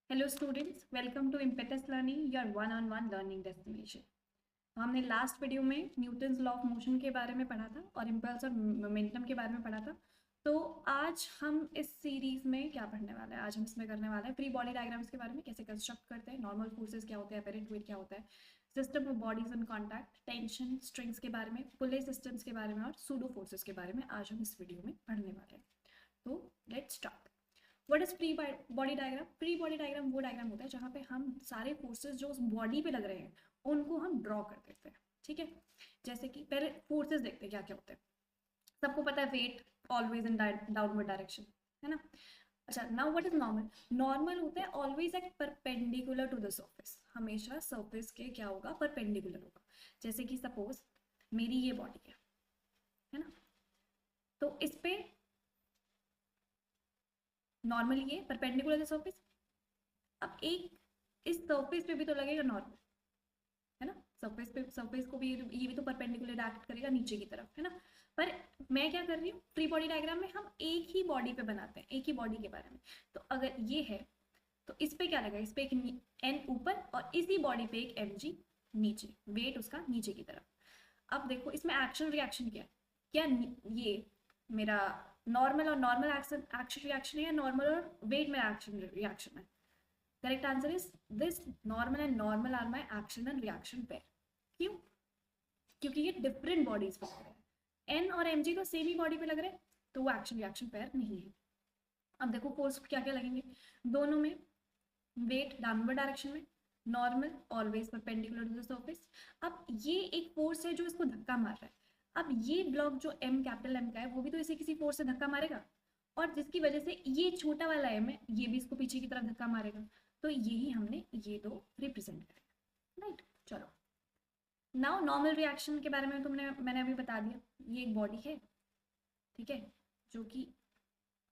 Hello students, welcome to impetus learning, your one on one learning destination. हमने last video में Newton's law of motion के बारे में पढ़ा था और इम्पल्स और मोमेंटम के बारे में पढ़ा था। तो आज हम इस सीरीज में क्या पढ़ने वाले हैं? आज हम इसमें करने वाले हैं फ्री बॉडी डायग्राम्स के बारे में, कैसे कंस्ट्रक्ट करते हैं, नॉर्मल फोर्सेस क्या होते हैं, अपेरेंट वेट क्या होता है, system of bodies in contact, tension strings के बारे में, पुले सिस्टम्स के बारे में और सूडो फोर्सेस के बारे में आज हम इस वीडियो में पढ़ने वाले हैं। तो let's start. What is free body diagram? Free body diagram वो डायग्राम होता है जहाँ पे हम सारे फोर्सेस जो उस बॉडी पे लग रहे हैं उनको हम ड्रॉ कर देते हैं। ठीक है, जैसे कि पहले फोर्सेस देखते हैं क्या क्या होते हैं। सबको पता है weight always in downward direction, है ना। अच्छा, now what is normal? Normal होता है always at perpendicular to the surface, हमेशा सर्फेस के क्या होगा, परपेंडिकुलर होगा। जैसे कि सपोज मेरी ये बॉडी है ना, तो इस पे नॉर्मल ये परपेंडिकुलर द सर्फेस। अब एक इस सरफेस पे भी तो लगेगा नॉर्मल, है ना। सरफेस को भी ये भी तो परपेंडिकुलर एक्ट करेगा नीचे की तरफ, है ना। पर मैं क्या कर रही हूँ, फ्री बॉडी डायग्राम में हम एक ही बॉडी पे बनाते हैं, एक ही बॉडी के बारे में। तो अगर ये है तो इस पे क्या लगा, इस पे एक एन ऊपर और इसी बॉडी पे एक एम जी नीचे, वेट उसका नीचे की तरफ। अब देखो इसमें एक्शन रिएक्शन क्या है, क्या ये मेरा नॉर्मल और नॉर्मल एक्शन एक्शन रिएक्शन है या नॉर्मल और वेट में एक्शन रिएक्शन है? Correct answer is this, normal and normal are my action and reaction pair. क्यों? क्योंकि ये डिफरेंट बॉडीज पे लग रहे हैं। एन और एम जी तो सेम ही बॉडी पे लग रहे हैं, तो वो एक्शन रिएक्शन पेयर नहीं है। अब देखो फोर्स क्या क्या लगेंगे दोनों में। वेट डाउनवर्ड डायरेक्शन में, normal always perpendicular to the surface. अब ये एक फोर्स है जो इसको धक्का मार रहा है। अब ये ब्लॉक जो एम कैपिटल एम का है वो भी तो इसे किसी फोर्स से धक्का मारेगा, और जिसकी वजह से ये छोटा वाला एम है ये भी इसको पीछे की तरफ धक्का मारेगा। तो यही हमने ये दो रिप्रेजेंट करें, राइट। चलो, नाउ नॉर्मल रिएक्शन के बारे में मैंने अभी बता दिया। ये एक बॉडी है, ठीक है, जो कि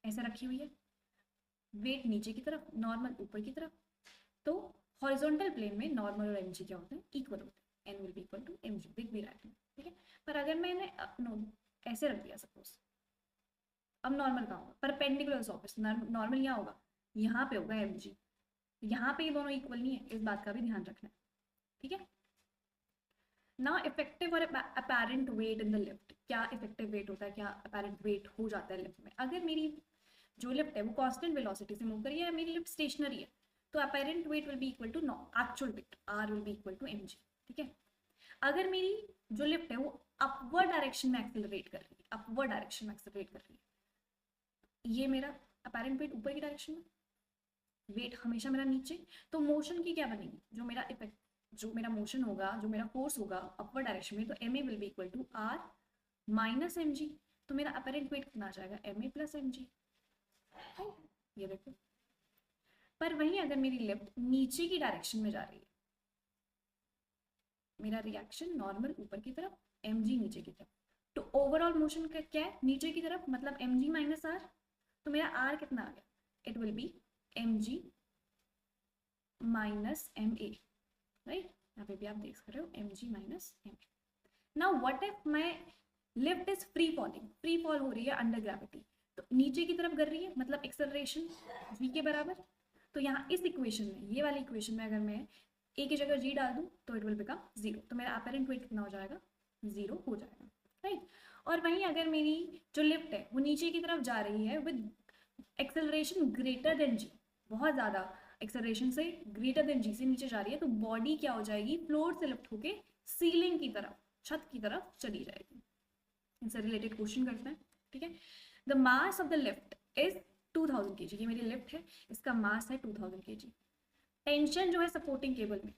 ऐसे रखी हुई है, वेट नीचे की तरफ, नॉर्मल ऊपर की तरफ। तो हॉरिजॉन्टल प्लेन में नॉर्मल और एमजी क्या होते हैं, इक्वल होते हैं। N will be equal to mg, दिख भी रहा है, ठीक है। पर अगर मैंने नो ऐसे रख दिया सपोज, अब नॉर्मल कहाँ होगा, परपेंडिकुलर सरफेस, नॉर्मल यहाँ होगा, यहाँ पे होगा एमजी। यहाँ पे ये दोनों इक्वल नहीं है, इस बात का भी ध्यान रखना है, ठीक है। ना इफेक्टिव और apparent wait in the lift, क्या इफेक्टिव वेट होता है, क्या अपेरेंट वेट हो जाता है लिफ्ट में? अगर मेरी जो लिफ्ट है वो कांस्टेंट वेलोसिटी से मूव कर रही है, मेरी लिफ्ट स्टेशनरी है, तो apparent weight will be equal to no actual weight, R will be equal to m g, ठीक है। अगर मेरी जो लिफ्ट है वो अपवर्ड डायरेक्शन में एक्सेलरेट कर रही है, अपवर्ड डायरेक्शन में एक्सेलरेट कर रही है, ये मेरा अपेरेंट वेट ऊपर की डायरेक्शन में, वेट हमेशा मेरा नीचे। तो मोशन की क्या बनेगी, जो मेरा इफेक्ट, जो मेरा मोशन होगा, जो मेरा फोर्स होगा अपवर्ड डायरेक्शन में, तो m a will be equal to R minus m g. तो मेरा अपेरेंट वेट कितना आ जाएगा, m a plus m g. ये देखो, पर वहीं अगर मेरी लिफ्ट नीचे की डायरेक्शन में जा रही है, मेरा रिएक्शन नॉर्मल ऊपर की तरफ, एम जी नीचे की तरफ, तो ओवरऑल मोशन का क्या है, नीचे की तरफ, मतलब एम जी माइनस आर। तो मेरा आर कितना आ गया, it will be m g minus m a, right. यहाँ पे भी आप देख रहे हो m g minus m a. Now what if my lift is free falling, free fall हो रही है अंडर ग्रेविटी, तो नीचे की तरफ गिर रही है, मतलब एक्सेलरेशन v के बराबर। तो यहाँ इस इक्वेशन में, ये वाली इक्वेशन में अगर मैं ए की जगह जी डाल दूँ तो इट विल बिकम जीरो, तो मेरा अपेरेंट वेट कितना हो जाएगा, जीरो हो जाएगा, राइट। और वहीं अगर मेरी जो लिफ्ट है वो नीचे की तरफ जा रही है विद एक्सेलरेशन ग्रेटर देन जी, बहुत ज़्यादा एक्सेलरेशन से ग्रेटर देन जी से नीचे जा रही है, तो बॉडी क्या हो जाएगी, फ्लोर से लिफ्ट होके सीलिंग की तरफ, छत की तरफ चली जाएगी। इनसे रिलेटेड क्वेश्चन करते हैं, ठीक है। The mass of the lift is 2000 kg, ये मेरी लिफ्ट है, इसका मास है 2000 kg। टेंशन जो है सपोर्टिंग केबल में,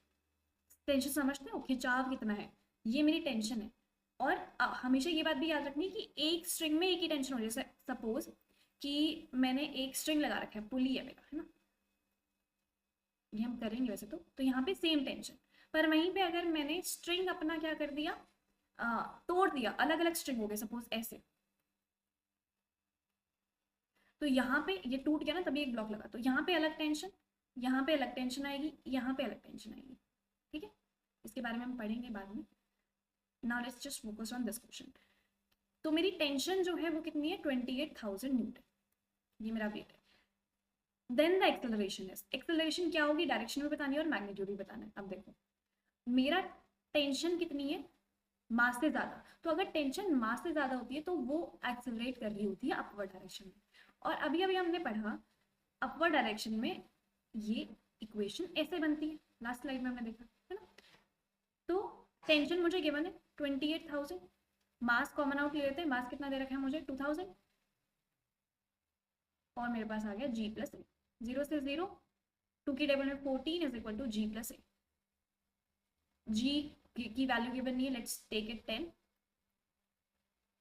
टेंशन समझते हो, खिंचाव कितना है, ये मेरी टेंशन है। और हमेशा ये बात भी याद रखनी कि एक स्ट्रिंग में एक ही टेंशन हो, जैसे सपोज कि मैंने एक स्ट्रिंग लगा रखा है, पुली है मेरा, है ना, ये हम करेंगे वैसे तो यहाँ पे सेम टेंशन। पर वहीं पे अगर मैंने स्ट्रिंग अपना क्या कर दिया, तोड़ दिया, अलग अलग स्ट्रिंग हो गए सपोज ऐसे, तो यहाँ पे ये टूट गया ना, तभी एक ब्लॉक लगा, तो यहाँ पे अलग टेंशन, यहाँ पे अलग टेंशन आएगी, यहाँ पे अलग टेंशन आएगी, ठीक है। इसके बारे में हम पढ़ेंगे बाद में। Now let's just focus on this question. तो मेरी टेंशन जो है वो कितनी है, 28,000 न्यूटन, ये मेरा वेट है। देन द एक्सेलरेशन क्या होगी, डायरेक्शन भी बतानी है और मैग्नीट्यूड भी बताना है। अब देखो मेरा टेंशन कितनी है, मास से ज्यादा, तो अगर टेंशन मास से ज्यादा होती है तो वो एक्सेलरेट कर रही होती है अपवर्ड डायरेक्शन में। और अभी अभी हमने पढ़ा अपवर्ड डायरेक्शन में ये इक्वेशन ऐसे बनती है, लास्ट स्लाइड में हमने देखा है ना। तो टेंशन मुझे गिवन है 28,000, मास कॉमन आउट ले लेते हैं, मास कितना दे रखा है मुझे 2000, और मेरे पास आ गया g प्लस ए, 0 से 0, 2 की टेबल में 14 is equal to g plus a. g की वैल्यू गिवन नहीं है, लेट्स टेक इट 10,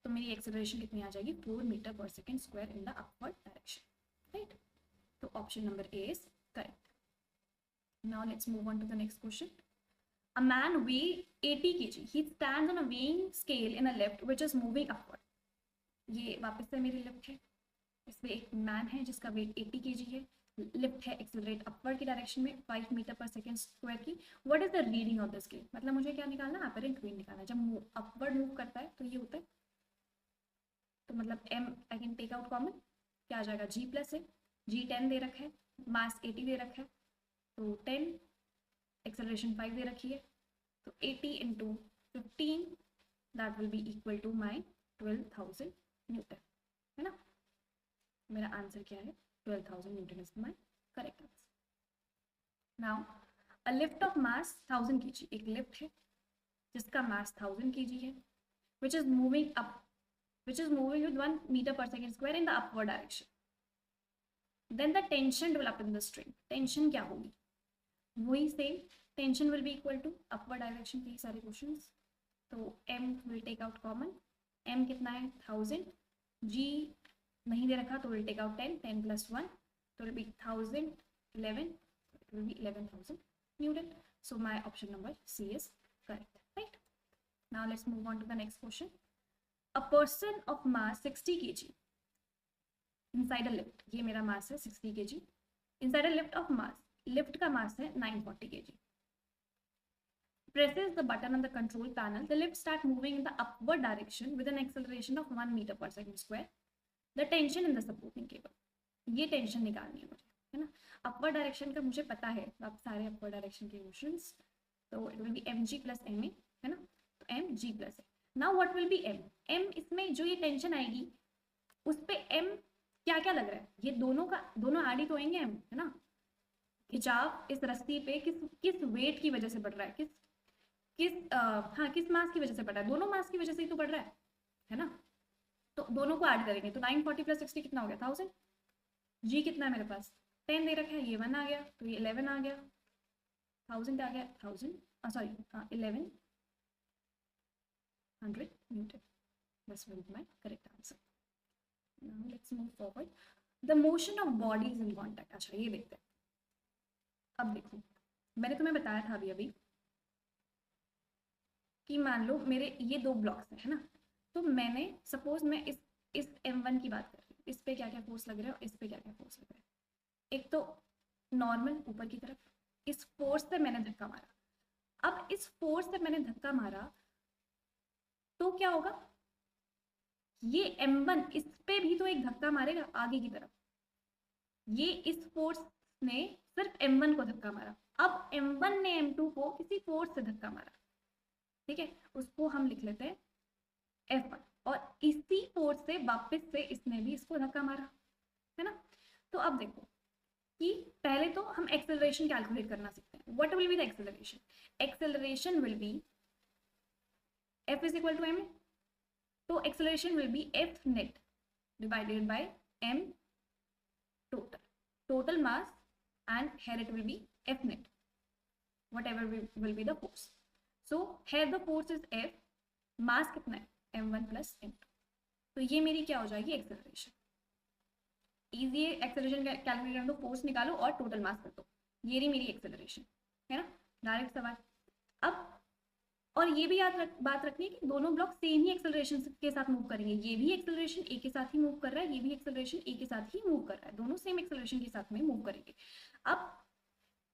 तो मेरी एक्सेलरेशन कितनी आ जाएगी 4 मीटर पर second square in the upward direction, right. तो option number a is correct. Now let's move on to the next question. A man weighs 80 kg. He stands on a weighing scale in a lift which is moving upward. ये वापस से मेरी lift है, इसमें एक man है जिसका wait 80 kg है, लिफ्ट है एक्सेलरेट अपवर्ड की डायरेक्शन में 5 मीटर पर सेकेंड स्क्वायर की। What is the reading of the scale, मतलब मुझे क्या निकालना है, अपरेंट वेट निकालना है। जब अपवर्ड मूव करता है तो ये होता है, तो मतलब m I can take out common, क्या आ जाएगा g प्लस है, g 10 दे रखा है, मास 80 दे रखा है, तो 10, एक्सेलरेशन 5 दे रखी है, तो 80 into 15 that will be equal to my 12,000 newton, है ना। मेरा आंसर क्या है 12,000 newton is my correct answer. Now a lift of mass 1000 kg, एक लिफ्ट है जिसका मास 1000 kg है, which is moving up, which is moving with 1 meter per second square in the upward direction. Then the tension developed in the string, tension क्या होगी, वही same, tension will be equal to upward direction के सारे questions, तो m will take out common, m कितना है 1000, g नहीं दे रखा तो विल टेक आउट 10, 10 प्लस 1 तो will be 1000, 11, it will be 11,000 Newton. So my option number C is correct, right? Now let's move on to the next question. A person of mass 60 kg inside a lift, ये मेरा मास है 60 kg, inside a lift of mass, lift का मास है 940 kg, presses the button on the control panel, the lift start moving in the upward direction with an acceleration of 1 meter per second square. The tension in the supporting cable, ये tension निकालनी है मुझे, है ना। Upward direction का मुझे पता है, आप सारे अपवर्ड डायरेक्शन के क्वेश्चंस, तो it will B mg plus ma, है ना, तो mg प्लस है। Now what will B m इसमें जो ये टेंशन आएगी उस पे m क्या क्या लग रहा है, ये दोनों का दोनों ऐड ही तो होंगे m, है ना। खिंचाव इस रस्सी पे किस वेट की वजह से बढ़ रहा है, किस मास की वजह से बढ़ रहा है, दोनों मास की वजह से ही तो बढ़ रहा है ना। तो दोनों को ऐड करेंगे तो 940 प्लस 60 कितना हो गया 1000, जी कितना है मेरे पास 10 दे रखा है, ये 1 आ गया तो ये 11 आ गया, 1000 आ गया, 1100 Newton, this will be my correct answer. Now let's move forward, the motion of bodies in contact. अच्छा ये देखते हैं, अब देखो मैंने तुम्हें बताया था अभी अभी कि मान लो मेरे ये दो ब्लॉक्स है ना, तो मैंने सपोज मैं इस m1 की बात कर रही हूँ, इस पे क्या क्या फोर्स लग रहा है और इस पे क्या क्या फोर्स लग रहा है। एक तो नॉर्मल ऊपर की तरफ, इस फोर्स से मैंने धक्का मारा, अब इस फोर्स से मैंने धक्का मारा तो क्या होगा, ये m1 इस पे भी तो एक धक्का मारेगा आगे की तरफ, ये इस फोर्स ने सिर्फ m1 को धक्का मारा, अब m1 ने m2 को किसी फोर्स से धक्का मारा, ठीक है, उसको हम लिख लेते हैं F1, और इसी फोर्स से वापस से इसने भी इसको धक्का मारा, है ना। तो अब देखो कि पहले तो हम एक्सेलरेशन कैलकुलेट करना सीखते हैं। What will be the acceleration, acceleration will be F is equal to m, तो acceleration will be F net divided by m total, total mass, and here it will be F net, whatever will be the force. So here the force is F, mass कितना है m1 plus m2, तो ये मेरी क्या हो जाएगी acceleration. Easy है, acceleration calculate कर दो, फोर्स निकालो और टोटल मास कर दो, ये रही मेरी एक्सेलरेशन, है ना, डायरेक्ट सवाल। अब और ये भी बात रखनी है कि दोनों ब्लॉक सेम ही एक्सेलरेशन के साथ मूव करेंगे, ये भी एक्सेलरेशन ए के साथ ही मूव कर रहा है, ये भी एक्सेलरेशन ए के साथ ही मूव कर रहा है, दोनों सेम एक्सेलरेशन के साथ में मूव करेंगे। अब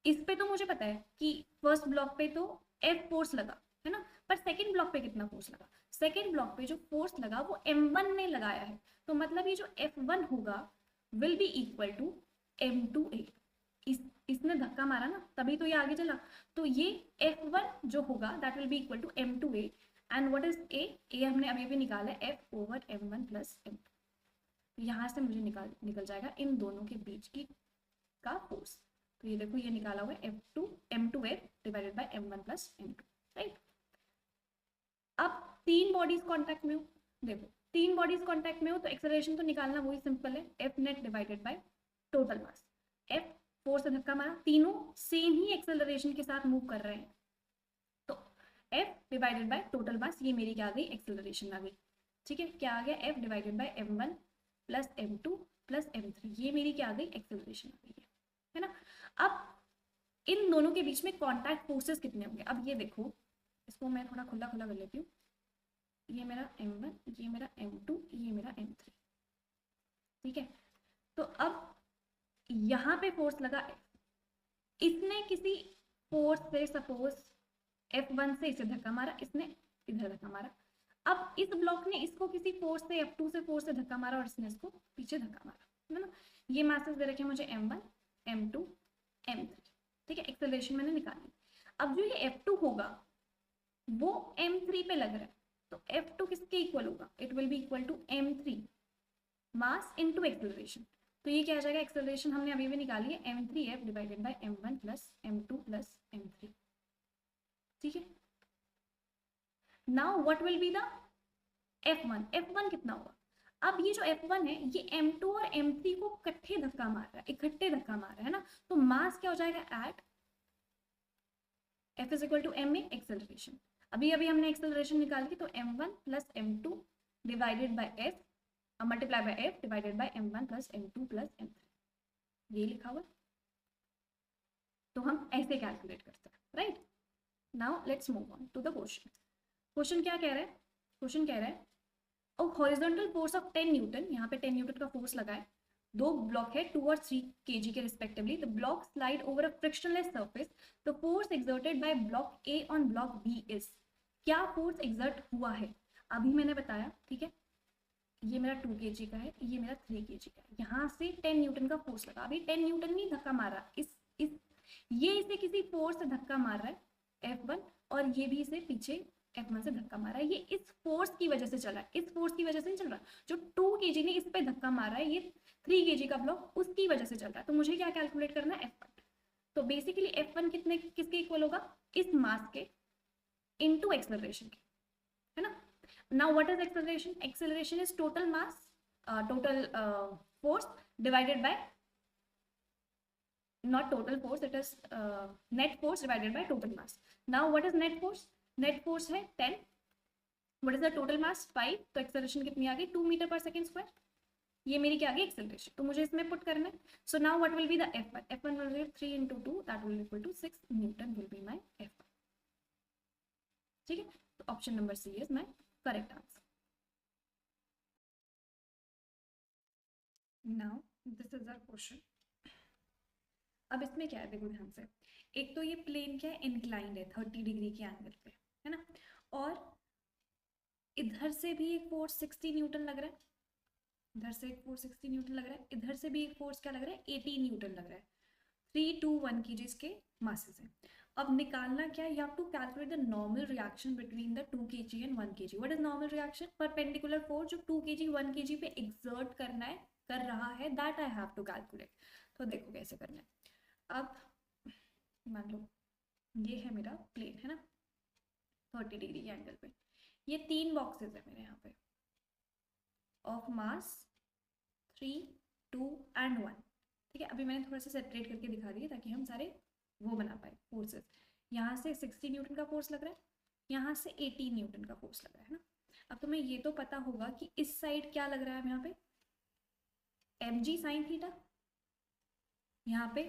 इस पे तो मुझे पता है कि फर्स्ट ब्लॉक पे तो F फोर्स लगा, है ना, पर सेकंड ब्लॉक पे कितना फोर्स लगा, सेकंड ब्लॉक पे जो फोर्स लगा वो m1 ने लगाया है, तो मतलब ये जो F1 होगा will be equal to m2a, इसने धक्का मारा ना तभी तो ये आगे चला, तो ये F1 जो होगा that will be equal to m2a, and what is a हमने अभी भी निकाला है F over m1 plus m2, तो यहाँ से मुझे निकल जाएगा इन दोनों के बीच की का फोर्स। तो ये देखो ये निकाला हुआ है m2a divided by m1 plus m2, right. अब तीन बॉडीज कांटेक्ट में हो, देखो तीन बॉडीज कांटेक्ट में हो तो एक्सेलरेशन तो निकालना वही सिंपल है, F net divided by total mass. F force से धक्का मारा, तीनों सेम ही एक्सेलरेशन के साथ मूव कर रहे हैं, तो एफ डिवाइडेड बाय टोटल मास, ये मेरी क्या आ गई, एक्सेलरेशन आ गई, ठीक है। क्या आ गया, F divided by m1 plus m2 plus m3, ये मेरी क्या आ गई, एक्सेलरेशन आ गई है ना। अब इन दोनों के बीच में कॉन्टैक्ट फोर्सेस कितने होंगे, अब ये देखो, इसको मैं थोड़ा खुला खुला कर लेती हूँ, ये मेरा m1, ये मेरा m2, ये मेरा m3, ठीक है। तो अब यहाँ पे फोर्स लगा F, इसने किसी फोर्स से सपोज F1 से इसे धक्का मारा, इसने इधर धक्का मारा, अब इस ब्लॉक ने इसको किसी फोर्स से F2 से फोर्स से धक्का मारा और इसने इसको पीछे धक्का मारा, है ना। ये मासेस दे रखे मुझे m1, m2, m3, ठीक है, एक्सेलरेशन मैंने निकाली। अब जो ये F2 होगा वो m3 पे लग रहा है, तो F2 किसके इक्वल होगा, it will be equal to m3 mass into acceleration, तो ये क्या आ जाएगा, एक्सेलरेशन हमने अभी भी निकाली है m3f divided by m1 plus m2 plus m3, ठीक है। Now what will be the f1, f1 कितना होगा, अब ये जो f1 है ये m2 और m3 को इकट्ठे धक्का मार रहा है, इकट्ठे धक्का मार रहा है ना, तो मास क्या हो जाएगा, at f is equal to m में एक्सेलरेशन, अभी अभी हमने एक्सेलरेशन निकाली तो m1 plus m2 divided by f multiply by f divided by m1 plus m2 plus m3, ये लिखा हुआ, तो हम ऐसे कैलकुलेट करते हैं, right. Now let's move on to the question. Question क्या कह रहा है, क्वेश्चन कह रहा है a horizontal force of 10 newton, यहाँ पे 10 न्यूटन का फोर्स लगा है, दो ब्लॉक है 2 और 3 kg के respectively, the block slide over a frictionless surface, the force exerted by block A on block B is, क्या फोर्स एक्सर्ट हुआ है, अभी मैंने बताया, ठीक है, ये मेरा 2 kg का है, ये मेरा 3 kg का है, यहाँ से 10 न्यूटन का फोर्स लगा, अभी 10 न्यूटन नहीं धक्का मार रहा, ये इसे किसी फोर्स से धक्का मार रहा है F1, और ये भी इसे पीछे F1 से धक्का मार रहा है, ये इस फोर्स की वजह से चला है, इस फोर्स की वजह से नहीं चल रहा, जो 2 kg ने इस पे धक्का मार रहा है, ये 3 kg का ब्लॉक उसकी वजह से चल रहा है, तो मुझे क्या कैलकुलेट करना है, F1, तो बेसिकली F1 कितने किसके इक्वल होगा, इस मास के इनटू एक्सेलरेशन के, है ना। Now what is acceleration? Acceleration is total mass, total force divided by, not total force, it is net force divided by total mass. Now what is net force? Net force है 10. What is the total mass? 5. तो acceleration कितनी आ गई, 2 metre पर second square, ये मेरी क्या आ गई एक्सेलरेशन, तो मुझे इसमें पुट करना है। So now what will be the F1? F1 will be 3 into 2, that will be equal to 6 Newton will be my F1, ठीक है। तो option number C is my correct answer. Now this is our question. अब इसमें क्या है, देखो ध्यान से, एक तो ये प्लेन क्या है, इंक्लाइंड है 30 डिग्री के एंगल पे, है ना, और इधर से भी एक फोर्स 60 न्यूटन लग रहा है, इधर से एक फोर्स 60 न्यूटन लग रहा है, इधर से भी एक फोर्स क्या लग रहा है, 80 न्यूटन लग रहा है, 3 to 1 kg के मासेस है। अब निकालना क्या है, you have to calculate the normal reaction between the 2 kg and 1 kg। What is normal reaction, perpendicular force जो 2 kg 1 kg पे एक्सर्ट कर रहा है, that I have to calculate. तो देखो कैसे करना है, अब मान लो ये है मेरा प्लेन, है ना, 30 डिग्री के एंगल पे, ये 3 बॉक्सेस है मेरे यहाँ पे ऑफ मास 3, 2 एंड 1, ठीक है। अभी मैंने थोड़ा सा सेपरेट करके दिखा दिया ताकि हम सारे वो बना पाए फोर्सेस। यहाँ से 60 न्यूटन का फोर्स लग रहा है, यहाँ से 80 न्यूटन का फोर्स लग रहा है ना। अब तुम्हें ये तो पता होगा कि इस साइड क्या लग रहा है, यहाँ पे mg साइन थीटा, यहाँ पे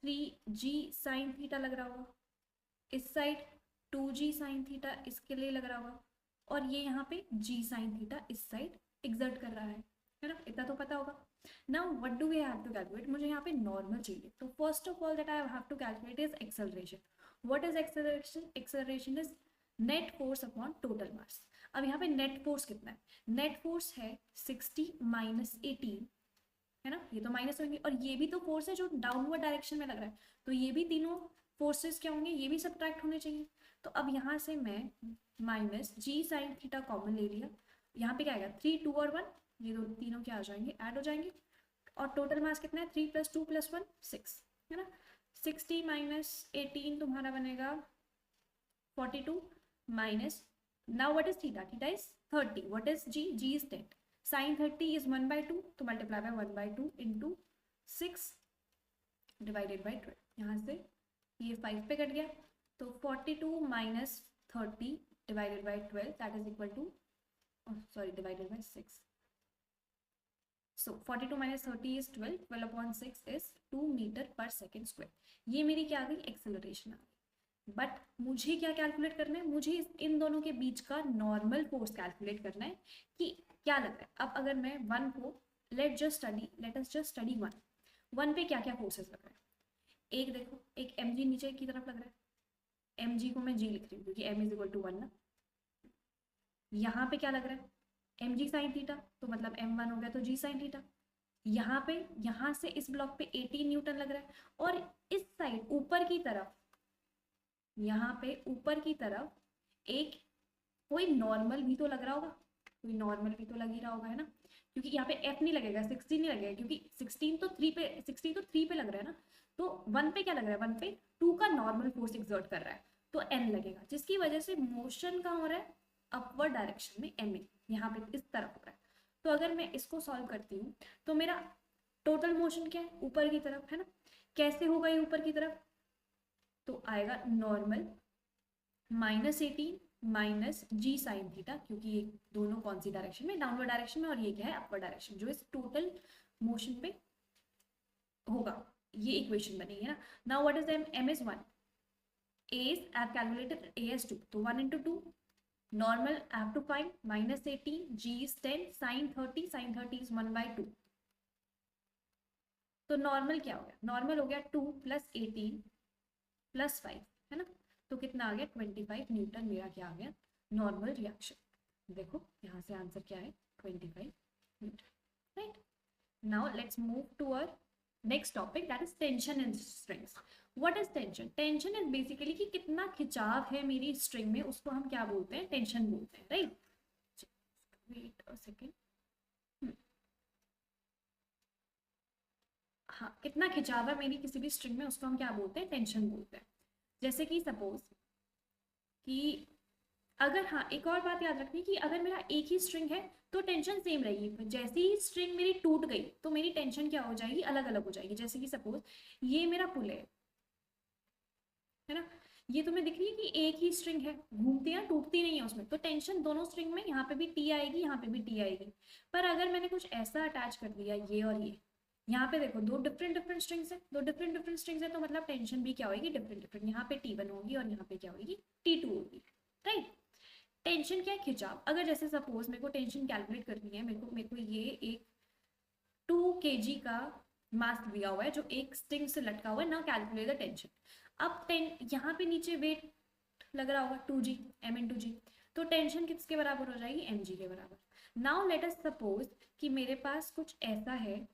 3g साइन थीटा लग रहा होगा, इस साइड 2g साइन थीटा इसके लिए लग रहा होगा, और ये यहाँ पे g साइन थीटा इस साइड एक्सर्ट कर रहा है ना, इतना तो पता होगा। Now what do we have to calculate, मुझे यहाँ पे नॉर्मल चाहिए, तो first of all that I have to calculate is acceleration. What is acceleration, acceleration is net force upon total mass. अब यहाँ पे नेट फोर्स कितना है, नेट फोर्स है 60 माइनस 18 है ना, ये तो माइनस होंगे, और ये भी तो फोर्स है जो डाउनवर्ड डायरेक्शन में लग रहा है, तो ये भी तीनों फोर्सेस क्या होंगे, ये भी सब्ट्रैक्ट होने चाहिए। तो अब यहाँ से मैं माइनस जी साइन थीटा कॉमन ले लिया, यहाँ पे क्या आएगा 3 2 और 1, ये दो तीनों क्या आ जाएंगे, ऐड हो जाएंगे, और टोटल मास कितना है 3 + 2 + 1 6, है ना। 60 - 18 तुम्हारा बनेगा 42 minus, now what is theta, theta is 30, what is g, g is 10, sine 30 is 1/2, तो multiply by 1/2 into 6 divided by 12, यहाँ से ये 5 पे कट गया, तो 42 minus 30 divided by 12 that is equal to, sorry divided by 6, so 42 minus 30 is 12, 12 upon 6 is 2 metre पर second square, ये मेरी क्या आ गई, एक्सेलरेशन आ गई। बट मुझे क्या कैलकुलेट करना है, मुझे इन दोनों के बीच का नॉर्मल फोर्स कैलकुलेट करना है कि क्या लग रहा है। अब अगर मैं वन को let us just study one पे क्या क्या फोर्सेस लग रहा है, एक देखो, एक mg नीचे की तरफ लग रहा है, mg को मैं g लिख रही हूँ क्योंकि m = 1 ना। यहाँ पे क्या लग रहा है, mg sin थीटा, तो मतलब m1 हो गया तो g sin थीटा। यहाँ पे, यहाँ से इस ब्लॉक पे 18 न्यूटन लग रहा है, और इस साइड ऊपर की तरफ, यहाँ पे ऊपर की तरफ एक कोई नॉर्मल भी तो लग रहा होगा, कोई नॉर्मल भी तो लग ही रहा होगा, है ना, क्योंकि यहाँ पे f नहीं लगेगा, 16 नहीं लगेगा, क्योंकि 16 तो 3 पे लग रहा है ना, तो 1 पे क्या लग रहा है, 1 पे 2 का नॉर्मल फोर्स एक्सर्ट कर रहा है, तो n लगेगा, जिसकी वजह से मोशन कहाँ हो रहा है, अपवर्ड डायरेक्शन में ma, यहाँ पे इस तरफ हो रहा है। तो अगर मैं इसको सॉल्व करती हूँ तो मेरा टोटल मोशन क्या है, ऊपर की तरफ, है ना, कैसे होगा ये ऊपर की तरफ, तो आएगा नॉर्मल -18 माइनस जी साइन थीटा, क्योंकि ये दोनों कौन सी डायरेक्शन में, डाउनवर्ड डायरेक्शन में, और ये क्या है, अपवर्ड डायरेक्शन, जो इस टोटल मोशन पे होगा, ये इक्वेशन बनेगी ना। Now what is m, m is 1, a is, I have calculated a as 2, तो 1 × 2, normal I have to find, -18, g is 10, sin 30 is 1/2, तो नॉर्मल क्या हो गया, नॉर्मल हो गया 2 + 18 + 5, है ना, तो कितना आ गया 25 न्यूटन, मेरा क्या आ गया नॉर्मल रिएक्शन। देखो यहाँ से आंसर क्या है 25 newton, right. Now let's move to our next topic, that is tension in strings. What is tension, tension is basically कि कितना खिंचाव है मेरी स्ट्रिंग में, उसको हम क्या बोलते हैं, टेंशन बोलते हैं, राइट। वेट अ सेकेंड, हाँ, कितना खिंचाव है मेरी किसी भी स्ट्रिंग में, उसको हम क्या बोलते हैं, टेंशन बोलते हैं। जैसे कि सपोज कि अगर, हाँ एक और बात याद रखनी कि अगर मेरा एक ही स्ट्रिंग है तो टेंशन सेम रहेगी, जैसे ही स्ट्रिंग मेरी टूट गई तो मेरी टेंशन क्या हो जाएगी, अलग अलग हो जाएगी। जैसे कि सपोज ये मेरा पुल है ना, ये तुम्हें दिख रही है कि एक ही स्ट्रिंग है, घूमती है, टूटती नहीं है उसमें, तो टेंशन दोनों स्ट्रिंग में, यहाँ पे भी टी आएगी, यहाँ पे भी टी आएगी। पर अगर मैंने कुछ ऐसा अटैच कर दिया, ये और ये, यहाँ पे देखो दो डिफरेंट स्ट्रिंग्स है, तो मतलब टेंशन भी क्या होगी, डिफरेंट, यहाँ पे T1 होगी और यहाँ पे क्या होगी, T2 होगी, राइट। टेंशन क्या है, खिंचाव। अगर जैसे सपोज मेरे को टेंशन कैलकुलेट करनी है, मेरे को ये एक 2 kg का मास दिया हुआ है जो एक स्ट्रिंग से लटका हुआ है, ना कैलकुलेट द टेंशन। अब यहाँ पे नीचे वेट लग रहा होगा 2g, m × g, तो टेंशन किसके बराबर हो जाएगी, mg के बराबर। नाउ लेट अस सपोज कि मेरे पास कुछ ऐसा है,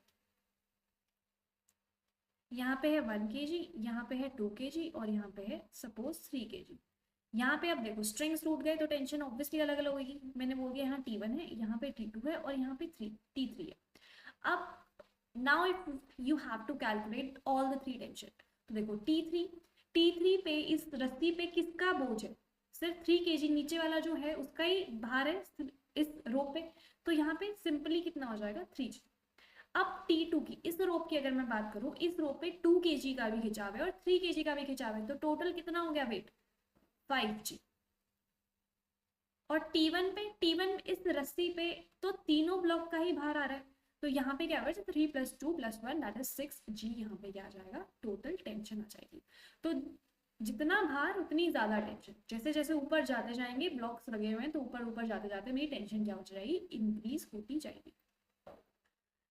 यहाँ पे है 1 kg, यहाँ पे है 2 kg, और यहाँ पे है सपोज 3 kg। यहाँ पे अब देखो स्ट्रिंग्स टूट गए तो टेंशन ऑब्वियसली अलग अलग होगी, मैंने बोल दिया यहाँ T1 है, यहाँ पे T2 है, और यहाँ पे T3 है। अब now if you have to calculate all the 3 tension, तो देखो T3 पे इस रस्सी पे किसका बोझ है, सिर्फ 3 kg, नीचे वाला जो है उसका ही भार है इस रोप पे, तो यहाँ पे सिंपली कितना हो जाएगा 3g। अब T2 की, इस रोप की अगर मैं बात करूं, इस रोप पे 2 kg का भी खिंचाव है और 3 kg का भी खिंचाव है, तो टोटल कितना हो गया वेट, 5g। और T1 इस रस्सी पे तो तीनों ब्लॉक का ही भार आ रहा है, तो यहाँ पे क्या होगा, 3 + 2 + 1 दैट इज 6g, यहाँ पे क्या आ जाएगा, टोटल टेंशन आ जाएगी। तो जितना भार उतनी ज्यादा टेंशन, जैसे जैसे ऊपर जाते जाएंगे, ब्लॉक्स लगे हुए हैं तो ऊपर जाते जाते मेरी टेंशन क्या हो जाएगी, इंक्रीज होती जाएगी।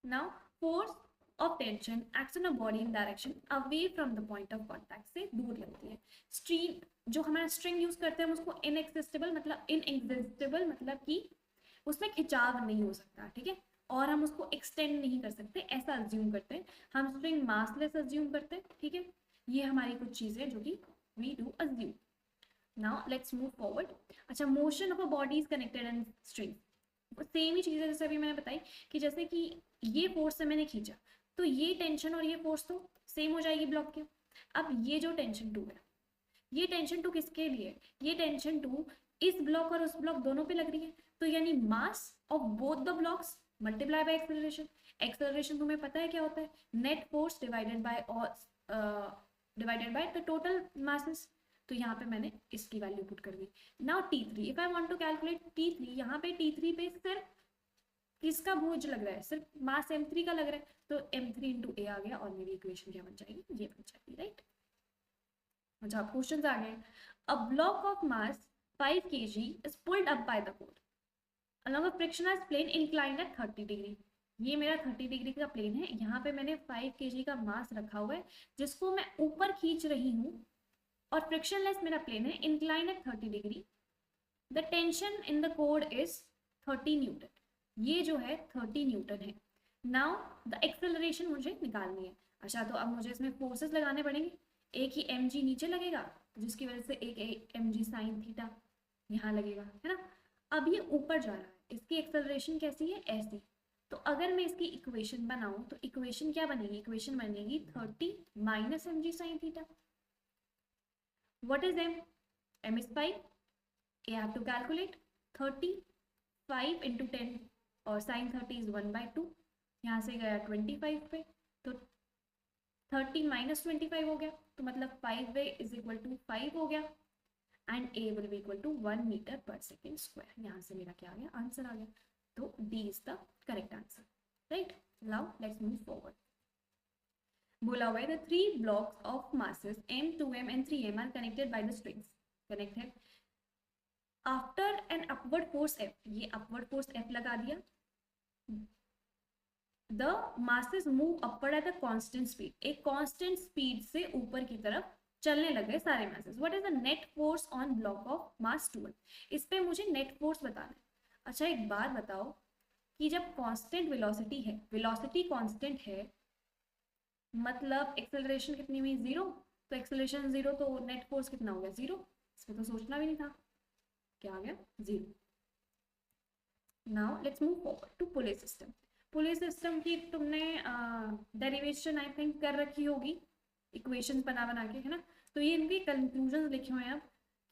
Now force of tension acts on a body in direction away from the point of contact, से दूर लगती है। स्ट्रिंग जो हमारा स्ट्रिंग यूज करते हैं हम उसको इनएग्जिस्टेबल मतलब कि उसमें खिंचाव नहीं हो सकता, ठीक है, और हम उसको एक्सटेंड नहीं कर सकते, ऐसा अज्यूम करते हैं हम, स्ट्रिंग मासलेस अज्यूम करते हैं, ठीक है। ये हमारी कुछ चीजें जो कि we do assume. Now let's move forward. अच्छा, motion of a body is connected in string, same ही चीज है जैसे अभी मैंने बताई कि जैसे कि ये फोर्स से मैंने खींचा तो ये टेंशन और ये फोर्स तो सेम हो जाएगी ब्लॉक के। अब ये जो टेंशन 2 है, ये टेंशन 2 किसके लिए है? ये टेंशन 2 इस ब्लॉक और उस ब्लॉक दोनों पे लग रही है, तो यानी mass of both the blocks multiply by acceleration. Acceleration तुम्हें पता है क्या होता है? Net force divided by the total masses. तो यहाँ पे मैंने इसकी वैल्यू पुट कर दी। Now T3, if I want to calculate T3, यहाँ पे T3 पे सिर्फ किसका बोझ लग रहा है? सिर्फ मास M3 का लग रहा है, तो M3 इंटू ए आ गया और मेरी इक्वेशन क्या बन जाएगी? ये बन जाएगी, राइट। अच्छा, क्वेश्चन आ गए। A block of mass 5 kg is pulled up by the cord along a frictionless plane inclined at 30 degree. ये मेरा 30 डिग्री का प्लेन है, यहाँ पे मैंने 5 kg का मास रखा हुआ है जिसको मैं ऊपर खींच रही हूँ, और फ्रिक्शनलेस मेरा प्लेन है, incline at 30 degree. The tension in the cord is 30 newton, ये जो है 30 न्यूटन है। नाउ द एक्सेलरेशन मुझे निकालनी है। अच्छा, तो अब मुझे इसमें फोर्सेस लगाने पड़ेंगे। एक ही mg नीचे लगेगा जिसकी वजह से एक mg साइन थीटा यहाँ लगेगा, है ना। अब ये ऊपर जा रहा है, इसकी एक्सेलरेशन कैसी है? ऐसी। तो अगर मैं इसकी इक्वेशन बनाऊं तो इक्वेशन क्या बनेगी? इक्वेशन बनेगी 30 minus mg sine theta. What is m? m is 5. I have to calculate 30, 5 into 10 और sin 30 is 1/2। यहाँ से गया 25 पे, तो 30 माइनस 25 हो गया, तो मतलब 5 इज इक्वल टू 5 हो गया, and a will be equal to 1 metre पर सेकेंड स्क्वायर। यहाँ से मेरा क्या आ गया? आंसर आ गया। तो D is the correct answer, right. Now let's move forward. बोला हुआ है the 3 blocks of masses m, 2m and 3m are connected by the strings connected after an upward force F। ये upward force F लगा दिया। the masses move upward at a constant speed, एक constant speed से ऊपर की तरफ चलने लगे सारे masses। what is the net force on block of mass 2m? इस पे मुझे net force बताना है। अच्छा, एक बात बताओ कि जब constant velocity है, velocity constant है, मतलब एक्सेलरेशन कितनी हुई? 0। तो एक्सेलरेशन 0 तो नेट फोर्स कितना हो गया? 0। इसमें तो सोचना भी नहीं था, क्या आ गया? 0। Now let's move forward to pulley system. Pulley system की तुमने डेरिवेशन आई थिंक कर रखी होगी, इक्वेशंस बना बना के, है ना। तो ये इनके कंक्लूजन लिखे हुए हैं अब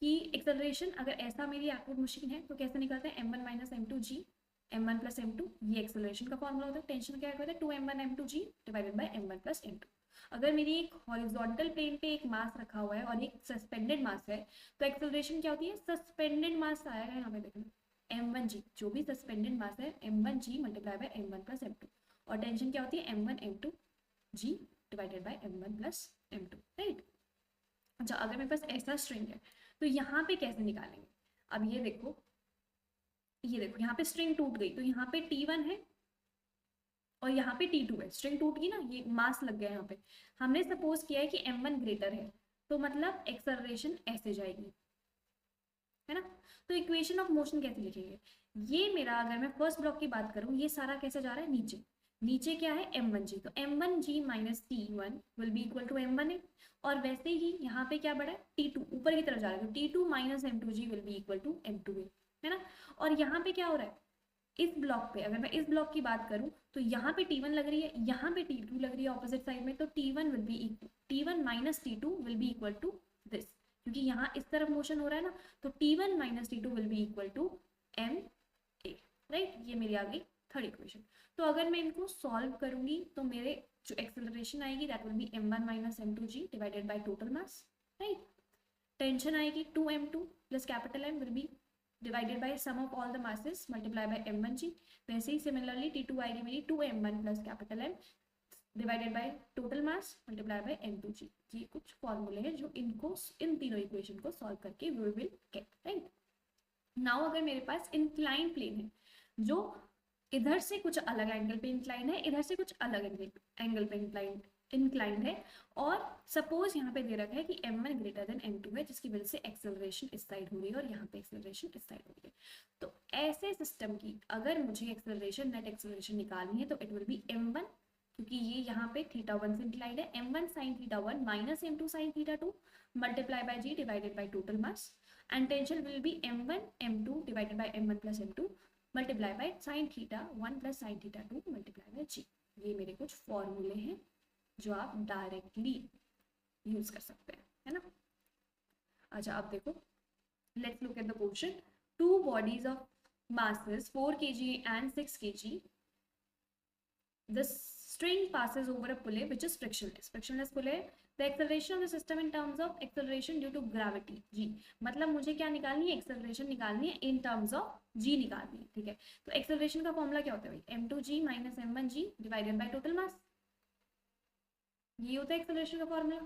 कि एक्सेलरेशन अगर ऐसा मेरी एक्टिव मशीन है तो कैसे निकलते हैं? m1 minus m2g, m1 plus m2, ये एक्सेलरेशन का फॉर्मूला होता है। टेंशन क्या होता है? 2m1 m2g divided by m1 plus m2। अगर मेरी एक हॉरिजॉन्टल प्लेन पे एक मास रखा हुआ है और एक सस्पेंडेड मास है, तो एक्सेलरेशन क्या होती है? सस्पेंडेड मास आएगा यहाँ पे, देखना m1g, जो भी सस्पेंडेड मास है m1g multiply by m1 plus m2, और टेंशन क्या होती है? m1 m2g divided by m1 plus m2, right. अच्छा, अगर मेरे पास ऐसा स्ट्रिंग है तो यहाँ पे कैसे निकालेंगे? अब ये देखो, ये देखो, यहाँ पे स्ट्रिंग टूट गई, तो यहाँ पे T1 है और यहाँ पे T2 है। स्ट्रिंग टूट गई ना, ये मास लग गया यहाँ पे। हमने सपोज किया है कि m1 ग्रेटर है, तो मतलब एक्सेलरेशन ऐसे जाएगी, है ना। तो इक्वेशन ऑफ मोशन कैसे लिखेंगे? ये मेरा, अगर मैं फर्स्ट ब्लॉक की बात करूँ, ये सारा कैसे जा रहा है? नीचे। नीचे क्या है? m1g, तो m1g minus T1 will be equal to m1a, और वैसे ही यहाँ पे क्या बढ़ा है? T2 ऊपर की तरफ जा रहा है, तो T2 minus m2g will be equal to m2a, है ना। और यहाँ पे क्या हो रहा है? इस ब्लॉक पे, अगर मैं इस ब्लॉक की बात करूं तो यहाँ पे T1 लग रही है, यहाँ पे T2 लग रही है ऑपोजिट साइड में, तो T1 will be equal, T1 minus T2 will be equal to this, क्योंकि यहाँ इस तरफ मोशन हो रहा है ना, तो T1 minus T2 will be equal to ma, right. ये मेरी आ गई थर्ड इक्वेशन। तो अगर मैं इनको सॉल्व करूंगी तो मेरे जो एक्सेलरेशन आएगी that will be m1 minus m2g divided by total mass, right. Tension आएगी 2m2 plus capital M will be divided by sum of all the masses multiply by m1g। वैसे ही सिमिलरली T2 आएगी मेरी 2m1 plus capital M divided by total mass multiply by m2g। ये कुछ फॉर्मूले हैं जो इनको, इन तीनों इक्वेशन को सॉल्व करके we will get, right. Now अगर मेरे पास इंक्लाइन प्लेन है जो इधर से कुछ अलग एंगल पे इंक्लाइन है, इधर से कुछ अलग एंगल पे इंक्लाइंड है, और सपोज यहाँ पे दे रखा है कि m1 ग्रेटर देन m2 है, जिसकी वजह से एक्सेलरेशन इस साइड हो रही है और यहाँ पे एक्सेलरेशन इस साइड हो रही है। तो ऐसे सिस्टम की अगर मुझे एक्सेलरेशन, नेट एक्सेलरेशन निकालनी है, तो इट विल बी m1, क्योंकि ये यहाँ पे θ1 से इंक्लाइंड है, m1 sin θ1 minus m2 sin θ2 multiply by g divided by total mass, and tension will be m1 m2 divided by m1 plus m2 multiply by sin θ1 plus sin θ2 multiply by g। ये मेरे कुछ फॉर्मूले हैं जो आप directly use कर सकते हैं, है ना। अच्छा अब देखो, let's look at the question. Two bodies of masses 4 kg and 6 kg, the string passes over a pulley which is frictionless pulley, the acceleration of the system in terms of acceleration due to gravity g। मतलब मुझे क्या निकालनी है, acceleration निकालनी है in terms of g निकालनी है, ठीक है। तो एक्सेलरेशन का फॉर्मूला क्या होता है भाई, m2g minus m1g divided by total मास, ये होता है एक्सेलरेशन का फॉर्मूला।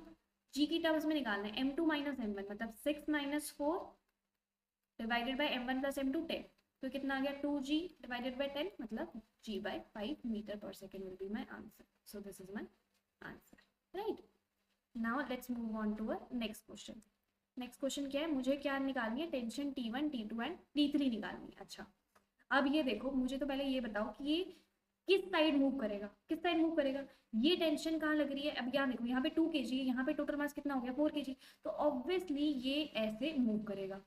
g की टर्म्स में निकालना है m2 माइनस m1, मतलब 6 minus 4 divided by m1 plus m2 10, तो कितना आ गया 2g डिवाइडेड बाय 10, मतलब g by 5 मीटर पर second will be my answer. So this is my answer, right. Now let's move on to a next question. Next question क्या है, मुझे क्या निकालनी है, tension T1, T2 and T3 निकालनी है। अच्छा अब ये देखो, मुझे तो पहले ये बताओ कि ये किस साइड मूव करेगा, किस साइड मूव करेगा। ये टेंशन कहाँ लग रही है, अब यहाँ देखो, यहाँ पे 2 kg है, यहाँ पे टोटल मास कितना हो गया 4 kg, तो ऑब्वियसली ये ऐसे मूव करेगा,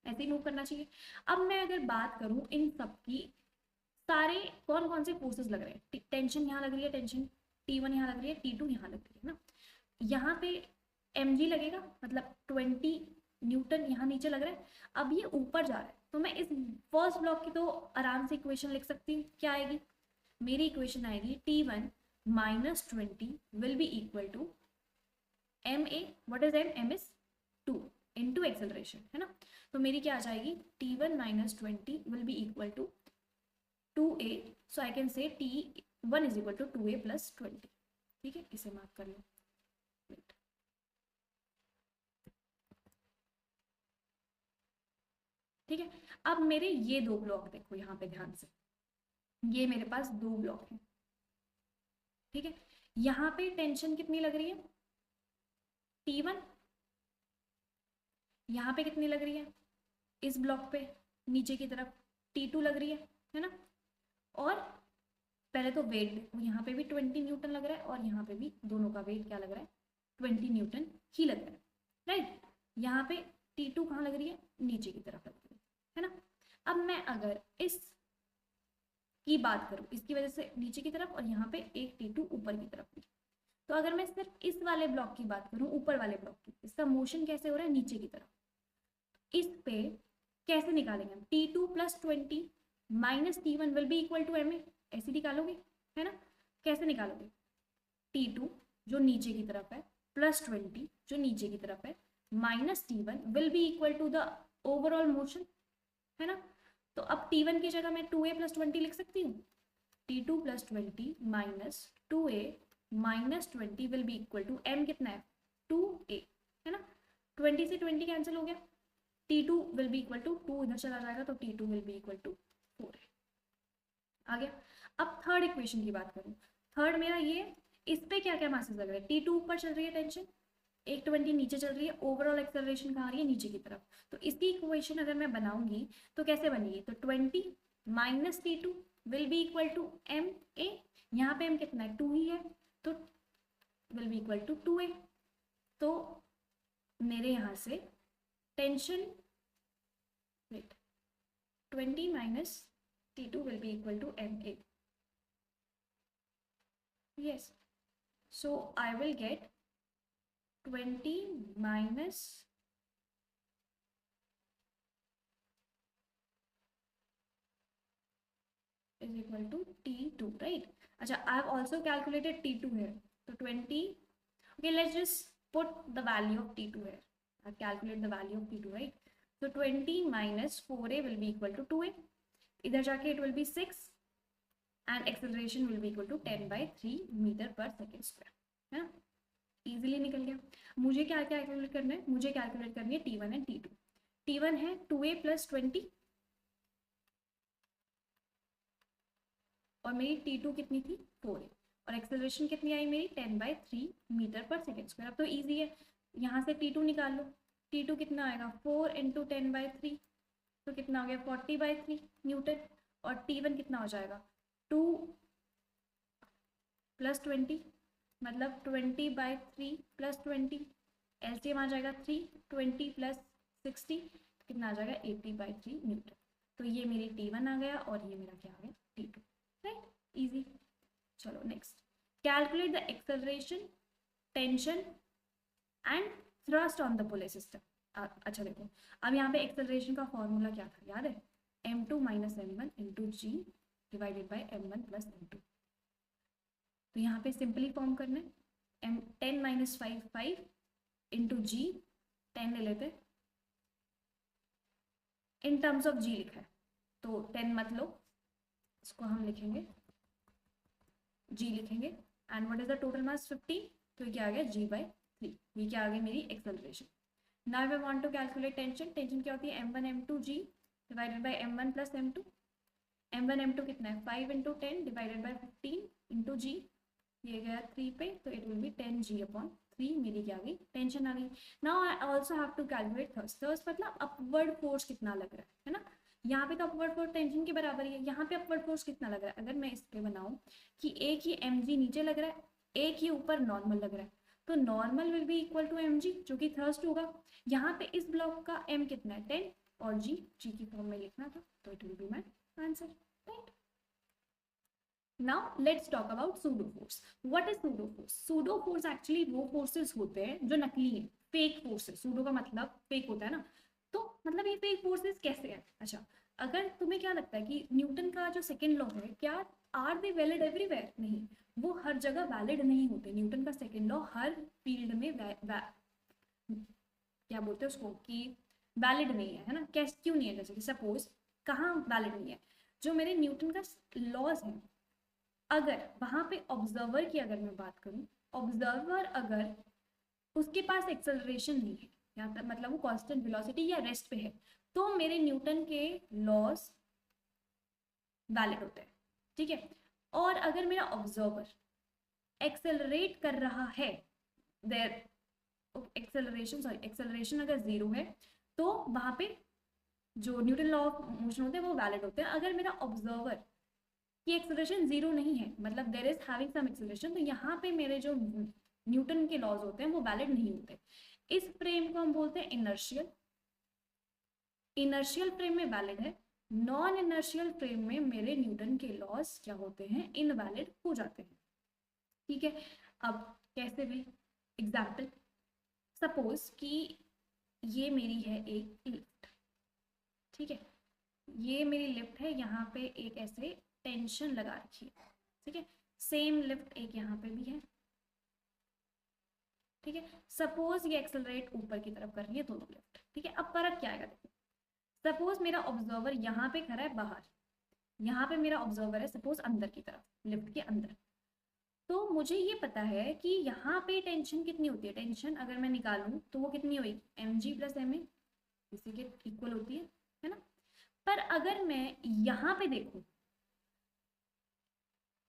ऐसे ही मूव करना चाहिए। अब मैं अगर बात करूं इन सब की, सारे कौन कौन से फोर्सेस लग रहे हैं, टेंशन यहाँ लग रही है, टेंशन T1 यहाँ लग रही है, T2 यहाँ लग रही है ना, यहाँ पे mg लगेगा, मतलब 20 न्यूटन यहाँ नीचे लग रहा है। अब ये ऊपर जा रहा है, तो मैं इस फर्स्ट ब्लॉक की तो आराम से इक्वेशन लिख सकती हूँ। क्या आएगी, मेरी इक्वेशन आएगी T1 minus 20 will be equal to ma, what is m is 2 into acceleration, है ना। तो मेरी क्या आ जाएगी, T1 minus 20 will be equal to 2a, so I can say T1 is equal to 2a plus 20, ठीक है, इसे मार्क कर लो। ठीक है, अब मेरे ये दो ब्लॉक देखो यहाँ पे ध्यान से, ये मेरे पास दो ब्लॉक हैं, ठीक है। यहाँ पे टेंशन कितनी लग रही है T1, यहाँ पे कितनी लग रही है इस ब्लॉक पे नीचे की तरफ T2 लग रही है ना। और पहले तो वेट देखो, यहाँ पे भी 20 न्यूटन लग रहा है और यहाँ पे भी, दोनों का वेट क्या लग रहा है 20 न्यूटन ही लग रहा है, राइट। यहाँ पे T2 कहाँ लग रही है, नीचे की तरफ लग रही है ना। अब मैं अगर इस की बात करूं, इसकी वजह से नीचे की तरफ, और यहाँ पे एक T2 ऊपर की तरफ भी, तो अगर मैं सिर्फ इस वाले ब्लॉक की बात करूं, ऊपर वाले ब्लॉक की, इसका मोशन कैसे हो रहा है नीचे की तरफ, इस पे कैसे निकालेंगे हम, T2 plus 20 minus T1 will be equal to ma, ऐसे निकालोगे, है ना। कैसे निकालोगे, T2 जो नीचे की तरफ है प्लस 20 जो नीचे की तरफ है minus T1 will be equal to the overall motion, है ना। तो अब T1 की जगह मैं 2a प्लस 20 लिख सकती हूँ, T2 plus 20 minus 2a minus 20 will be equal to m कितना है 2a, है ना। 20 से 20 कैंसिल हो गया, T2 will be equal to 2 इधर चला जाएगा, तो T2 will be equal to 4 है, आ गया। अब थर्ड इक्वेशन की बात करूं, थर्ड मेरा ये, इस पे क्या क्या मासेस लग रहे हैं, T2 ऊपर चल रही है टेंशन, एक 20 नीचे चल रही है, ओवरऑल एक्सेलरेशन कहाँ आ रही है नीचे की तरफ। तो इसकी इक्वेशन अगर मैं बनाऊंगी तो कैसे बनेगी, तो 20 minus T2 will be equal to ma, यहाँ पे m कितना है 2 ही है, तो will be equal to 2a। तो मेरे यहाँ से tension, wait, 20 minus T2 will be equal to ma, yes, so I will get 20 minus is equal to T2, right? अच्छा, I have also calculated T2 here, so 20, okay, let's just put the value of T2 here. I've calculated the value of T2, right? So 20 minus 4a will be equal to 2a, इधर जाके it will be 6 and acceleration will be equal to 10 by 3 metre पर second square, है ना, easily निकल गया। मुझे क्या क्या कैलकुलेट करना है, मुझे कैलकुलेट करनी है T1 एंड T2। T1 है 2a प्लस 20 और मेरी T2 कितनी थी 4a, और एक्सेलरेशन कितनी आई मेरी 10/3 मीटर पर सेकेंड स्क्वायर। अब तो ईजी है, यहाँ से T2 निकाल लो। T2 कितना आएगा 4 × 10/3, तो कितना हो गया 40/3 न्यूटन। और T1 कितना हो जाएगा 2 + 20, मतलब 20/3 + 20, एलसीएम आ जाएगा 3, 20 + 60 कितना आ जाएगा 80/3 न्यूटन। तो ये मेरी T1 आ गया और ये मेरा क्या आ गया T2, राइट, इजी। चलो next, calculate the acceleration, tension and thrust on the pulley system. अच्छा देखो, अब यहाँ पे एक्सेलरेशन का फॉर्मूला क्या था याद है, m2 - m1 × g / m1 + m2। तो यहाँ पे सिंपली फॉर्म करना है, 10 - 5 5 × g, 10 ले लेते, इन टर्म्स ऑफ g लिखा है तो 10 मत लो, इसको हम लिखेंगे g लिखेंगे। And what is the total mass 15, तो क्या आ गया g/3, ये क्या आ गई मेरी acceleration. Now we want to calculate tension, tension क्या होती है m1 m2 g / m1 + m2। m1 m2 कितना है 5 × 10 / 15 × g, ये गया 3 पे, तो इट विल बी 10g/3, मेरी क्या आ गई टेंशन आ गई। Now I also have to calculate thrust, thrust मतलब अपवर्ड फोर्स कितना लग रहा है ना। यहाँ पे तो अपवर्ड फोर्स टेंशन के बराबर ही है, यहाँ पे अपवर्ड फोर्स कितना लग रहा है, अगर मैं इस पे बनाऊं कि एक ही mg नीचे लग रहा है, एक ही ऊपर नॉर्मल लग रहा है, तो normal will be equal to mg जो कि थर्स्ट होगा। यहाँ पे इस ब्लॉक का m कितना है 10 और g की फॉर्म में लिखना था, तो it will be my answer, right. Now let's talk about pseudo force. What is pseudo force? Pseudo force actually वो forces होते हैं जो नकली है, fake forces। pseudo का मतलब fake होता है ना, तो मतलब ये fake forces कैसे है। अच्छा, अगर तुम्हें क्या लगता है कि न्यूटन का जो सेकेंड लॉ है, क्या आर दे वैलिड एवरीवेयर? नहीं, वो हर जगह वैलिड नहीं होते। न्यूटन का सेकेंड लॉ हर फील्ड में क्या बोलते हैं उसको कि वैलिड नहीं है ना। कैसे, क्यों नहीं है? जैसे कि सपोज कहाँ वैलिड नहीं है, जो मेरे न्यूटन का लॉज है, अगर वहां पे ऑब्जर्वर की अगर मैं बात करूं, ऑब्जर्वर अगर उसके पास एक्सेलरेशन नहीं है, या मतलब वो कांस्टेंट वेलोसिटी या रेस्ट पे है, तो मेरे न्यूटन के लॉज वैलिड होते हैं, ठीक है। और अगर मेरा ऑब्जर्वर एक्सेलरेट कर रहा है, देयर एक्सेलरेशन अगर 0 है, तो वहां पे जो न्यूटन लॉ ऑफ मोशन होते हैं वो वैलिड होते हैं। अगर मेरा ऑब्जर्वर की एक्सेलरेशन 0 नहीं है, मतलब there is having some acceleration, तो यहाँ पे मेरे जो न्यूटन के लॉज होते हैं वो वैलिड नहीं होते। इस फ्रेम को हम बोलते हैं इनर्शियल। इनर्शियल फ्रेम में वैलिड है, नॉन इनर्शियल फ्रेम में मेरे न्यूटन के लॉज क्या होते हैं, इनवैलिड हो जाते हैं, ठीक है। अब कैसे भी, एग्जाम्पल, सपोज कि ये मेरी है एक लिफ्ट, ठीक है, ये मेरी लिफ्ट है, यहाँ पे एक ऐसे टेंशन लगा रखी है, ठीक है। सेम लिफ्ट एक यहाँ पे भी है, ठीक है। सपोज ये एक्सेलरेट ऊपर की तरफ कर रही है दोनों लिफ्ट, ठीक है। अब फर्क क्या आएगा, देखो, सपोज मेरा ऑब्जर्वर यहाँ पे खड़ा है बाहर, यहाँ पे मेरा ऑब्जर्वर है सपोज अंदर की तरफ, लिफ्ट के अंदर, तो मुझे ये पता है कि यहाँ पे टेंशन कितनी होती है। टेंशन अगर मैं निकालूं तो वो कितनी होगी mg + ma, इसी के इक्वल होती है ना। पर अगर मैं यहाँ पे देखूं,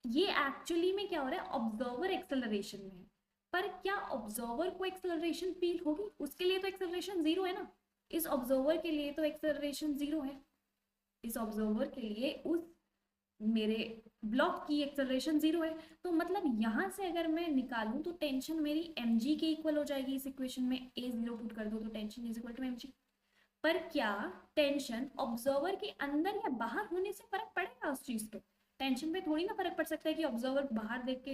ये एक्चुअली में क्या हो रहा है, ऑब्जर्वर एक्सेलरेशन में है, पर क्या ऑब्जर्वर को एक्सेलरेशन फील होगी? उसके लिए तो एक्सेलरेशन 0 है ना, इस ऑब्जर्वर के लिए तो एक्सेलरेशन 0 है, इस ऑब्जर्वर के लिए उस मेरे ब्लॉक की एक्सेलरेशन 0 है। तो मतलब यहाँ से अगर मैं निकालूं तो टेंशन मेरी mg के इक्वल हो जाएगी। इस इक्वेशन में a0 पुट कर दो तो tension is equal to mg। पर क्या टेंशन ऑब्जर्वर के अंदर या बाहर होने से फर्क पड़ेगा उस चीज पे? टेंशन पे थोड़ी ना फर्क पड़ सकता है कि ऑब्जर्वर बाहर देख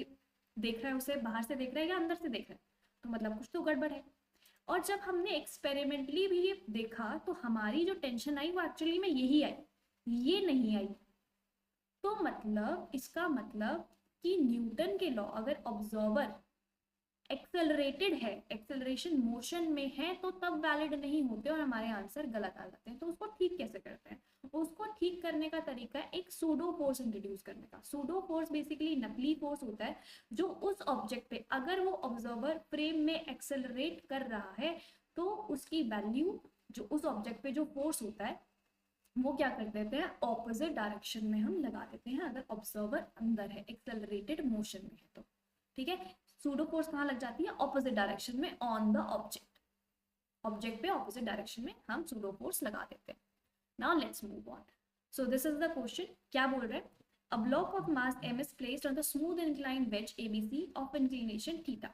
रहा है, उसे बाहर से देख रहा है या अंदर से देख रहा है, तो मतलब कुछ तो गड़बड़ है। और जब हमने एक्सपेरिमेंटली भी ये देखा तो हमारी जो टेंशन आई वो एक्चुअली में यही आई, ये नहीं आई। तो मतलब इसका मतलब कि न्यूटन के लॉ अगर ऑब्जर्वर एक्सेलरेटेड है, एक्सेलरेशन मोशन में है, तो तब वैलिड नहीं होते और हमारे आंसर गलत आ जाते हैं। तो उसको ठीक कैसे करते हैं? उसको ठीक करने का तरीका है एक सूडो फोर्स इंट्रोड्यूस करने का। सूडो फोर्स बेसिकली नकली फोर्स होता है जो उस ऑब्जेक्ट पे, अगर वो ऑब्जर्वर फ्रेम में एक्सेलरेट कर रहा है, तो उसकी वैल्यू जो उस ऑब्जेक्ट पे जो फोर्स होता है वो क्या कर देते हैं, ऑपोजिट डायरेक्शन में हम लगा देते हैं अगर ऑब्जर्वर अंदर है, एक्सेलरेटेड मोशन में है तो। ठीक है, सूडो फोर्स कहाँ लग जाती है, ऑपोजिट डायरेक्शन में ऑन द ऑब्जेक्ट, ऑब्जेक्ट पे ऑपोजिट डायरेक्शन में हम सूडो फोर्स लगा देते हैं। Now let's move on. So this is the question, क्या बोल रहे हैं, a block of mass m is placed on the smooth inclined wedge ABC of inclination theta.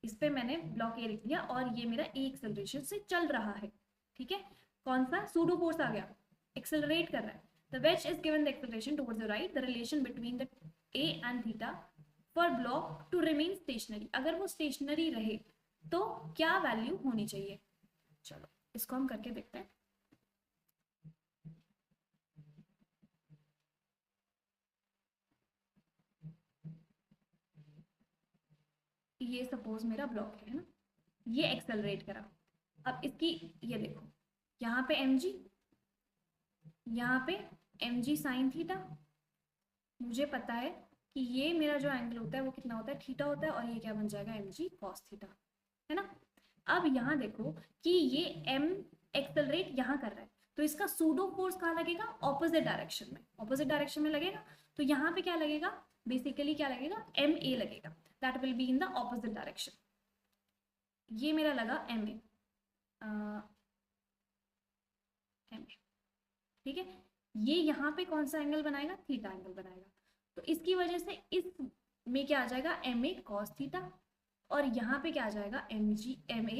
इस पे मैंने ब्लॉक ए लिख दिया और ये मेरा ए एक्सेलरेशन से चल रहा है। ठीक है, कौन सा सूडो फोर्स आ गया, एक्सेलरेट कर रहा है। The wedge is given the acceleration towards the right. The relation between the a and theta for block to remain stationary. अगर वो stationary रहे तो क्या वैल्यू होनी चाहिए, चलो इसको हम करके देखते हैं। ये सपोज मेरा ब्लॉक है ना, ये एक्सेलरेट करा, अब इसकी ये देखो, यहाँ पे mg, यहाँ पे mg साइन थीटा, मुझे पता है कि ये मेरा जो एंगल होता है वो कितना होता है, थीटा होता है, और ये क्या बन जाएगा, mg cos थीटा, है ना। अब यहाँ देखो कि ये m एक्सेलरेट यहाँ कर रहा है, तो इसका सूडो फोर्स कहाँ लगेगा, ऑपोजिट डायरेक्शन में, ऑपोजिट डायरेक्शन में लगेगा, तो यहाँ पे क्या लगेगा, बेसिकली क्या लगेगा, ma लगेगा, that will be in the opposite direction. ये मेरा लगा ma, ठीक है, ये यहाँ पे कौन सा एंगल बनाएगा, थीटा एंगल बनाएगा, तो इसकी वजह से इस में क्या आ जाएगा, ma cos थीटा, और यहाँ पे क्या आ जाएगा, ma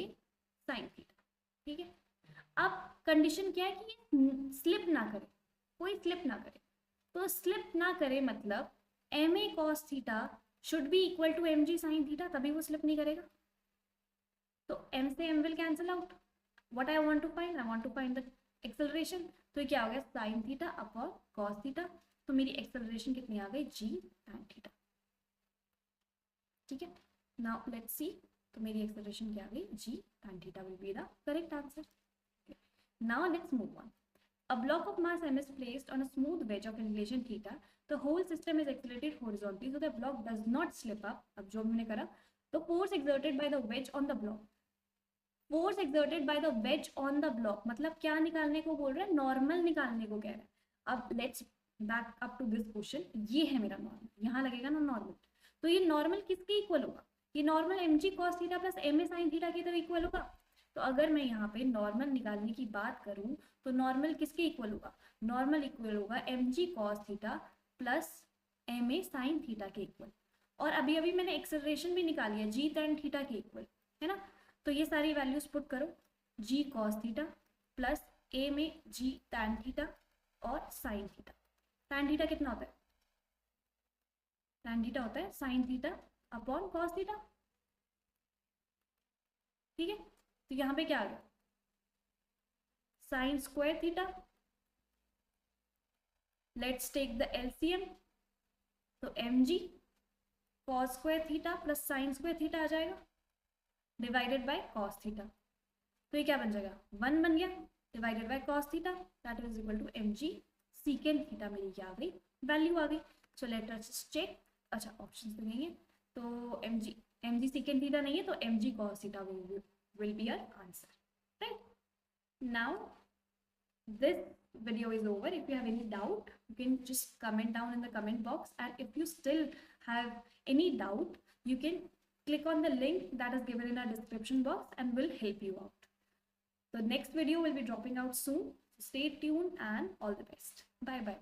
sin थीटा। ठीक है, अब कंडीशन क्या है कि ये स्लिप ना करे, कोई स्लिप ना करे, तो स्लिप ना करे मतलब ma cos theta should be equal to mg sin theta, तभी वो स्लिप नहीं करेगा। तो m से m will cancel out, what I want to find, I want to find the acceleration, तो ये क्या हो गया, sine theta upon cos theta, तो मेरी एक्सेलरेशन कितनी आ गई, जी tan थीटा। ठीक है, नाउ लेट्स सी, तो मेरी एक्सेलरेशन क्या आ गई, जी tan theta will be the correct answer. Now let's move on. A block of mass m is placed on a smooth wedge of inclination theta. The whole system is accelerated horizontally, so the block does not slip up. अब जो हमने करा, तो force exerted by the wedge on the block, force exerted by the ways on the block, मतलब क्या निकालने को बोल रहा है, नॉर्मल निकालने को कह रहा है। अब let's back up to this question, ये है मेरा नॉर्मल, यहाँ लगेगा ना नॉर्मल, तो ये नॉर्मल किसके इक्वल होगा, ये normal mg cos theta plus ma sin theta की तरह इक्वल होगा। तो अगर मैं यहाँ पे नॉर्मल निकालने की बात करूँ तो नॉर्मल किसके इक्वल होगा, नॉर्मल इक्वल होगा mg cos theta plus ma sin theta के इक्वल, और अभी अभी मैंने एक्सेलरेशन भी निकाली है g tan थीटा के इक्वल, है ना। तो ये सारी वैल्यूज पुट करो, g cos theta plus a में g tan थीटा और sin थीटा, tan थीटा कितना होता है, tan थीटा होता है sin theta upon cos theta. ठीक है, तो यहाँ पे क्या आ गया, sin square theta, let's take the LCM, तो mg cos square theta plus sin square theta आ जाएगा डिवाइडेड बाय cos थीटा, तो ये क्या बन जाएगा, 1 बन गया, divided by cos theta, that is equal to mg secant theta, मेरी क्या आ गई, वैल्यू आ गई। सो लेट अस चेक, अच्छा ऑप्शंस तो नहीं है, तो mg secant थीटा नहीं है, तो mg cos theta will be our answer, right? Now this video is over. If you have any doubt, you can just comment down in the comment box, and if you still have any doubt, you can click on the link that is given in our description box and will help you out. The next video will be dropping out soon. So stay tuned and all the best. Bye bye.